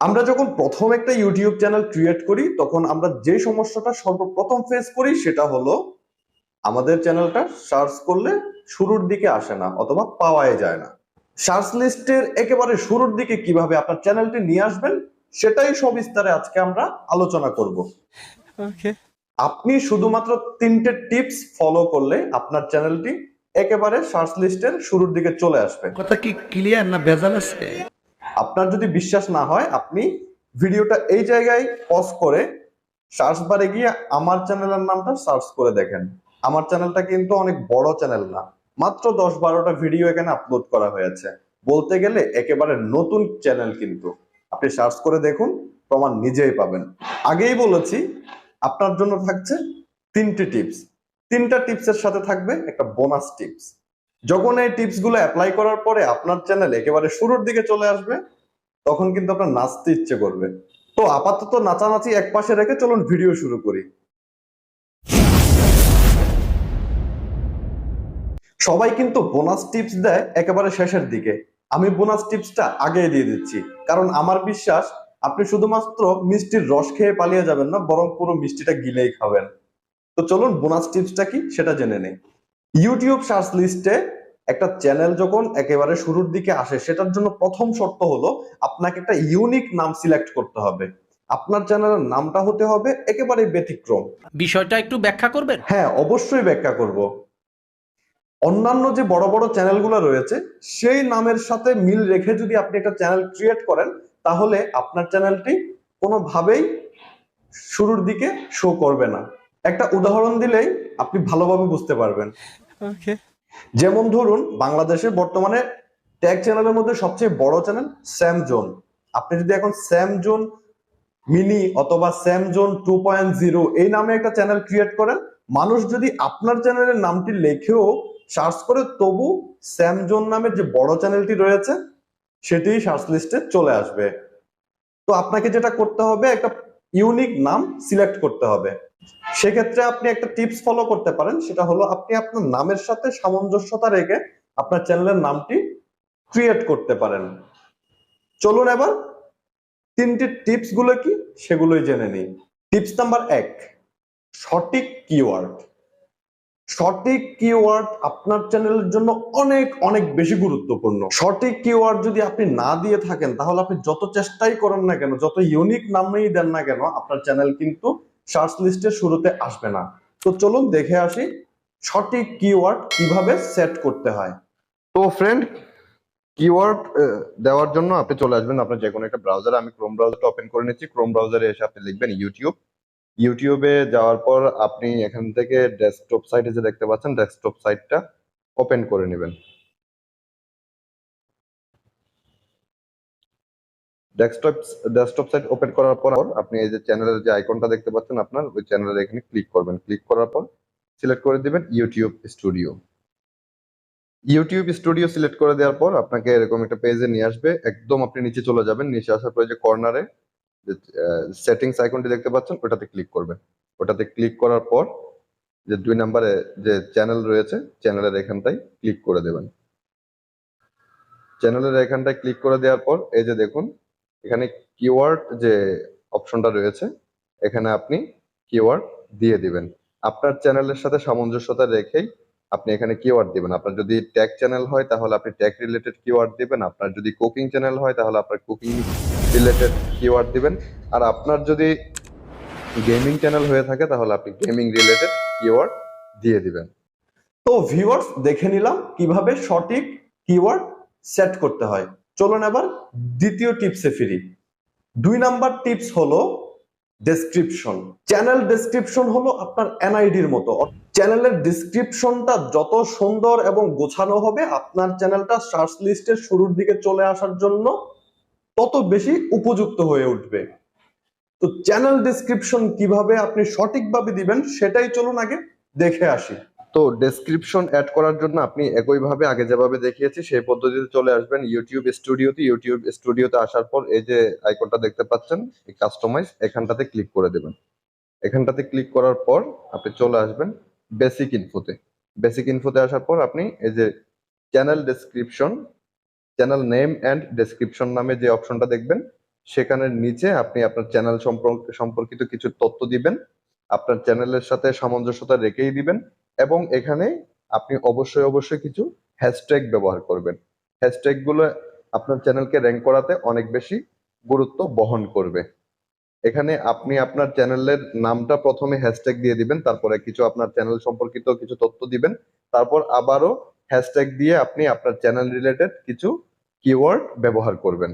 আমরা যখন প্রথম একটা ইউটিউব চ্যানেল ক্রিয়েট করি তখন আমরা যে সমস্যাটা সর্বপ্রথম ফেস করি সেটা হলো আমাদের চ্যানেলটা সার্চ করলে শুরুর দিকে আসে না অথবা পাওয়াই যায় না। সার্চ লিস্টের একেবারে শুরুর দিকে কিভাবে আপনার চ্যানেলটি নিয়ে আসবেন সেটাই সবিস্তারে আজকে আমরা আলোচনা করব। ওকে। আপনি শুধুমাত্র 3টে টিপস ফলো করলে আপনার চ্যানেলটি একেবারে সার্চ লিস্টের শুরুর দিকে চলে আসবে। কথা কি ক্লিয়ার না ভেজাল আছে? আপনার যদি বিশ্বাস না হয় আপনি ভিডিওটা এই জায়গায় পজ করে সার্চ বারে গিয়ে আমার চ্যানেলের নামটা সার্চ করে দেখেন। আমার চ্যানেলটা কিন্তু অনেক বড় চ্যানেল না, মাত্র 10-12টা ভিডিও এখানে আপলোড করা হয়েছে। বলতে গেলে একেবারে নতুন চ্যানেল, কিন্তু আপনি সার্চ করে দেখুন, প্রমাণ নিজেই পাবেন। আগেই বলেছি আপনার জন্য থাকছে 3টে টিপস। 3টা টিপসের সাথে থাকবে একটা বোনাস টিপস। যখন এই টিপস গুলো অ্যাপ্লাই করার পরে আপনার চ্যানেল একেবারে শুরুর দিকে চলে আসবে তখন কিন্তু আপনার নাচতে ইচ্ছে করবে। তো আপাতত নাচানাচি এক পাশে রেখে চলুন ভিডিও শুরু করি। সবাই কিন্তু বোনাস টিপস দেয় একেবারে শেষের দিকে, আমি বোনাস টিপসটা আগে দিয়ে দিচ্ছি, কারণ আমার বিশ্বাস আপনি শুধুমাত্র মিষ্টির রস খেয়ে পালিয়ে যাবেন না, বরং পুরো মিষ্টিটা গিলেই খাবেন। তো চলুন বোনাস টিপসটা কি সেটা জেনে নেই। ইউটিউব সার্চ লিস্টে একটা চ্যানেল যখন একেবারে শুরুর দিকে আসে সেটার জন্য প্রথম শর্ত হলো আপনাকে একটা ইউনিক নাম সিলেক্ট করতে হবে। আপনার চ্যানেলের নামটা হতে হবে একেবারে ব্যতিক্রম। বিষয়টা একটু ব্যাখ্যা করবেন? হ্যাঁ, অবশ্যই ব্যাখ্যা করব। অন্যান্য যে বড় বড় চ্যানেলগুলো রয়েছে সেই নামের সাথে মিল রেখে যদি আপনি একটা চ্যানেল ক্রিয়েট করেন তাহলে আপনার চ্যানেলটি কোনোভাবেই শুরুর দিকে শো করবে না। একটা উদাহরণ দিলেই আপনি ভালোভাবে বুঝতে পারবেন। ওকে। যেমন ধরুন, বাংলাদেশের বর্তমানে ট্যাগ চ্যানেলের মধ্যে সবচেয়ে বড় চ্যানেল স্যাম জোন। আপনি যদি এখন স্যাম জোন মিনি অথবা স্যাম জোন 2.0 এই নামে একটা চ্যানেল ক্রিয়েট করেন, মানুষ যদি আপনার চ্যানেলের নামটি লেখেও সার্চ করে তবু স্যাম জোন নামের যে বড় চ্যানেলটি রয়েছে সেটি সার্চ লিস্টে চলে আসবে। তো আপনাকে যেটা করতে হবে, একটা ইউনিক নাম সিলেক্ট করতে হবে। সেক্ষেত্রে আপনি একটা টিপস ফলো করতে পারেন, সেটা হলো আপনি আপনার নামের সাথে সামঞ্জস্যতা রেখে আপনার চ্যানেলের নামটি ক্রিয়েট করতে পারেন। চলুন এবার 3টে টিপস গুলো কি সেগুলোই জেনে নিই। টিপস নাম্বার 1, সঠিক কিওয়ার্ড। সঠিক কিওয়ার্ড আপনার চ্যানেলের জন্য অনেক অনেক বেশি গুরুত্বপূর্ণ। সঠিক কিওয়ার্ড যদি আপনি না দিয়ে থাকেন তাহলে আপনি যত চেষ্টাই করেন না কেন, যত ইউনিক নামই দেন না কেন, আপনার চ্যানেল কিন্তু সার্চ লিস্টের শুরুতে আসবে না। তো চলুন দেখে আসি সঠিক কিওয়ার্ড কিভাবে সেট করতে হয়। তো ফ্রেন্ড, কিওয়ার্ড দেওয়ার জন্য আপনি চলে আসবেন আপনার যে কোনো একটা ব্রাউজারে। আমি ক্রোম ব্রাউজারটা ওপেন করে নিচ্ছি। ক্রোম ব্রাউজারে এসে আপনি লিখবেন ইউটিউব। ইউটিউবে যাওয়ার পর আপনি এখান থেকে ডেস্কটপ সাইটে যে দেখতে পাচ্ছেন ডেস্কটপ সাইটটা ওপেন করে নেবেন। ডেস্কটপ ডেস্কটপ সাইট ওপেন করার পর আপনি এই যে চ্যানেলের যে আইকনটা দেখতে পাচ্ছেন আপনার ওই চ্যানেলের এখানে ক্লিক করবেন। ক্লিক করার পর সিলেক্ট করে দিবেন YouTube studio. YouTube studio select করে দেওয়ার পর আপনাকে এরকম একটা পেজে নিয়ে আসবে। একদম আপনি নিচে চলে যাবেন। নিচে আসার পর যে কর্নারে যে সেটিংস আইকনটি দেখতে পাচ্ছেন ওটাতে ক্লিক করবেন। ওটাতে ক্লিক করার পর যে 2 নম্বরে যে চ্যানেল রয়েছে চ্যানেলের এখানটায় ক্লিক করে দেবেন। চ্যানেলের এখানটায় ক্লিক করে দেওয়ার পর এই যে দেখুন এখানে কিওয়ার্ড যে অপশনটা রয়েছে এখানে আপনি কিওয়ার্ড দিয়ে দিবেন। আপনার চ্যানেলের সাথে সামঞ্জস্যতা রেখেই আপনি এখানে কিওয়ার্ড দিবেন। আপনার যদি ট্যাগ চ্যানেল হয় তাহলে আপনি ট্যাগ রিলেটেড কিওয়ার্ড দিবেন। আপনার যদি কুকিং চ্যানেল হয় তাহলে আপনার কুকিং রিলেটেড কিওয়ার্ড দিবেন। আর আপনার যদি গেমিং চ্যানেল হয়ে থাকে তাহলে আপনি গেমিং রিলেটেড কিওয়ার্ড দিয়ে দিবেন। তো ভিউয়ার্স, দেখে নিলাম কিভাবে সঠিক কিওয়ার্ড সেট করতে হয়। চলুন এবার দ্বিতীয় টিপসে ফিরি। 2 নাম্বার টিপস হলো ডেসক্রিপশন। চ্যানেল ডেসক্রিপশন হলো আপনার এনআইডির মতো। চ্যানেলের ডেসক্রিপশনটা যত সুন্দর এবং গোছানো হবে আপনার চ্যানেলটা সার্চ লিস্টের শুরুর দিকে চলে আসার জন্য তত বেশি উপযুক্ত হয়ে উঠবে। তো চ্যানেল ডেসক্রিপশন কিভাবে আপনি সঠিকভাবে দিবেন সেটাই চলুন আগে দেখে আসি। তো ডেসক্রিপশন অ্যাড করার জন্য আপনি একইভাবে আগে যেভাবে দেখিয়েছি সেই পদ্ধতিতে চলে আসবেন ইউটিউব স্টুডিওতে। ইউটিউব স্টুডিওতে আসার পর এই যে আইকনটা দেখতে পাচ্ছেন এই কাস্টমাইজ এখানটাতে ক্লিক করে দেবেন। এখানটাতে ক্লিক করার পর আপনি চলে আসবেন বেসিক ইনফোতে। বেসিক ইনফোতে আসার পর আপনি এই যে channel description, channel name and description নামে যে অপশনটা দেখবেন সেখানের নিচে আপনি আপনার চ্যানেল সম্পর্কিত কিছু তথ্য দিবেন, আপনার চ্যানেলের সাথে সামঞ্জস্যতা রেখেই দিবেন, এবং এখানে আপনি অবশ্যই কিছু হ্যাশট্যাগ ব্যবহার করবেন। হ্যাশট্যাগ গুলো আপনার চ্যানেলকে র্যাঙ্ক করাতে অনেক বেশি গুরুত্ব বহন করবে। এখানে আপনি আপনার চ্যানেলের নামটা প্রথমে হ্যাশট্যাগ দিয়ে দিবেন, তারপরে কিছু আপনার চ্যানেল সম্পর্কিত কিছু তথ্য দিবেন, তারপর আবারও হ্যাশট্যাগ দিয়ে আপনি আপনার চ্যানেল রিলেটেড কিছু কিওয়ার্ড ব্যবহার করবেন।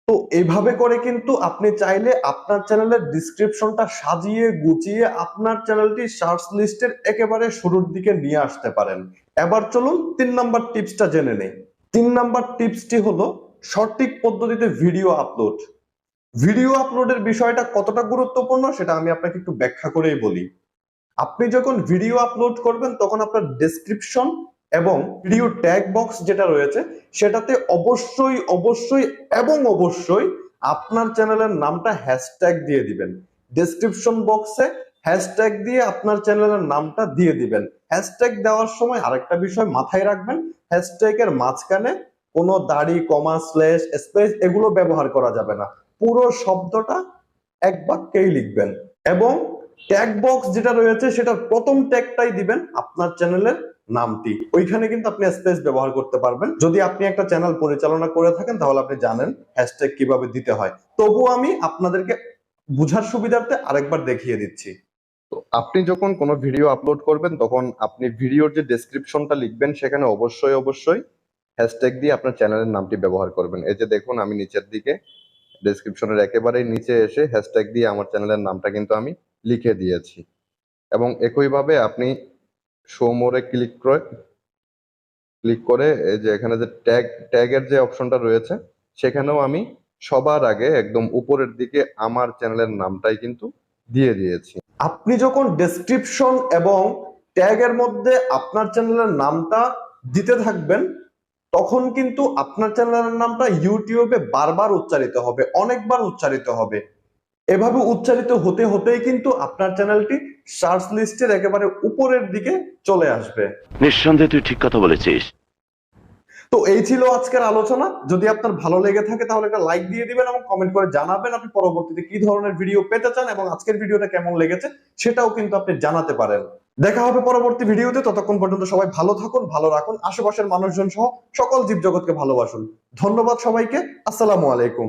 তো এইভাবে করে কিন্তু আপনি চাইলে আপনার চ্যানেলের ডিসক্রিপশনটা সাজিয়ে গুছিয়ে আপনার চ্যানেলটি সার্চ লিস্টের একেবারে শুরুর দিকে নিয়ে আসতে পারেন। এবার চলুন 3 নাম্বার টিপসটা জেনে নেই। 3 নাম্বার টিপসটি হলো সঠিক পদ্ধতিতে ভিডিও আপলোড। ভিডিও আপলোডের বিষয়টা কতটা গুরুত্বপূর্ণ সেটা আমি আপনাকে একটু ব্যাখ্যা করেই বলি। আপনি যখন ভিডিও আপলোড করবেন তখন আপনার ডেসক্রিপশন এবং ভিডিও ট্যাগ বক্স যেটা রয়েছে সেটাতে অবশ্যই আপনার চ্যানেলের নামটা হ্যাশট্যাগ দিয়ে দিবেন। ডেসক্রিপশন বক্সে হ্যাশট্যাগ দিয়ে আপনার চ্যানেলের নামটা দিয়ে দিবেন। হ্যাশট্যাগ দেওয়ার সময় আরেকটা বিষয় মাথায় রাখবেন, হ্যাশট্যাগের মাঝখানে কোনো দাড়ি, কমা, স্ল্যাশ, স্পেস এগুলো ব্যবহার করা যাবে না। পুরো শব্দটা এক বাক্যেই লিখবেন এবং ট্যাগ বক্স যেটা রয়েছে সেটার প্রথম ট্যাগটাই দিবেন আপনার চ্যানেলের নামটি। ওইখানে কিন্তু আপনি স্পেস ব্যবহার করতে পারবেন। যদি আপনি একটা চ্যানেল পরিচালনা করে থাকেন তাহলে আপনি জানেন হ্যাশট্যাগ কিভাবে দিতে হয়। তবুও আমি আপনাদেরকে বুঝার সুবিধার্থে আরেকবার দেখিয়ে দিচ্ছি। তো আপনি যখন কোনো ভিডিও আপলোড করবেন তখন আপনি ভিডিওর যে ডেসক্রিপশনটা লিখবেন সেখানে অবশ্যই হ্যাশট্যাগ দিয়ে আপনার চ্যানেলের নামটি ব্যবহার করবেন। এই যে দেখুন, আমি নিচের দিকে ডেসক্রিপশনের একেবারে নিচে এসে হ্যাশট্যাগ দিয়ে আমার চ্যানেলের নামটা কিন্তু আমি লিখে দিয়েছি। এবং একইভাবে আপনি শো মোরে ক্লিক করে এই যে এখানে যে ট্যাগের যে অপশনটা রয়েছে সেখানেও আমি সবার আগে একদম উপরের দিকে আমার চ্যানেলের নামটাই কিন্তু দিয়ে দিয়েছি। আপনি যখন ডেসক্রিপশন এবং ট্যাগের মধ্যে আপনার চ্যানেলের নামটা দিতে থাকবেন তখন কিন্তু আপনার চ্যানেলের নামটা ইউটিউবে বারবার উচ্চারিত হবে, অনেকবার উচ্চারিত হবে। এভাবে উচ্চারিত হতেই কিন্তু আপনার চ্যানেলটি সার্চ লিস্টের একেবারে উপরের দিকে চলে আসবে। নিঃসন্দেহে তুই ঠিক কথা বলেছিস। তো এই ছিল আজকের আলোচনা। যদি আপনার ভালো লেগে থাকে তাহলে একটা লাইক দিয়ে দিবেন এবং কমেন্ট করে জানাবেন আপনি পরবর্তীতে কি ধরনের ভিডিও পেতে চান এবং আজকের ভিডিওটা কেমন লেগেছে সেটাও কিন্তু আপনি জানাতে পারেন। দেখা হবে পরবর্তী ভিডিওতে। ততক্ষণ পর্যন্ত সবাই ভালো থাকুন, ভালো রাখুন, আশেপাশের মানুষজন সহ সকল জীবজগৎকে ভালোবাসুন। ধন্যবাদ সবাইকে। আসসালামু আলাইকুম।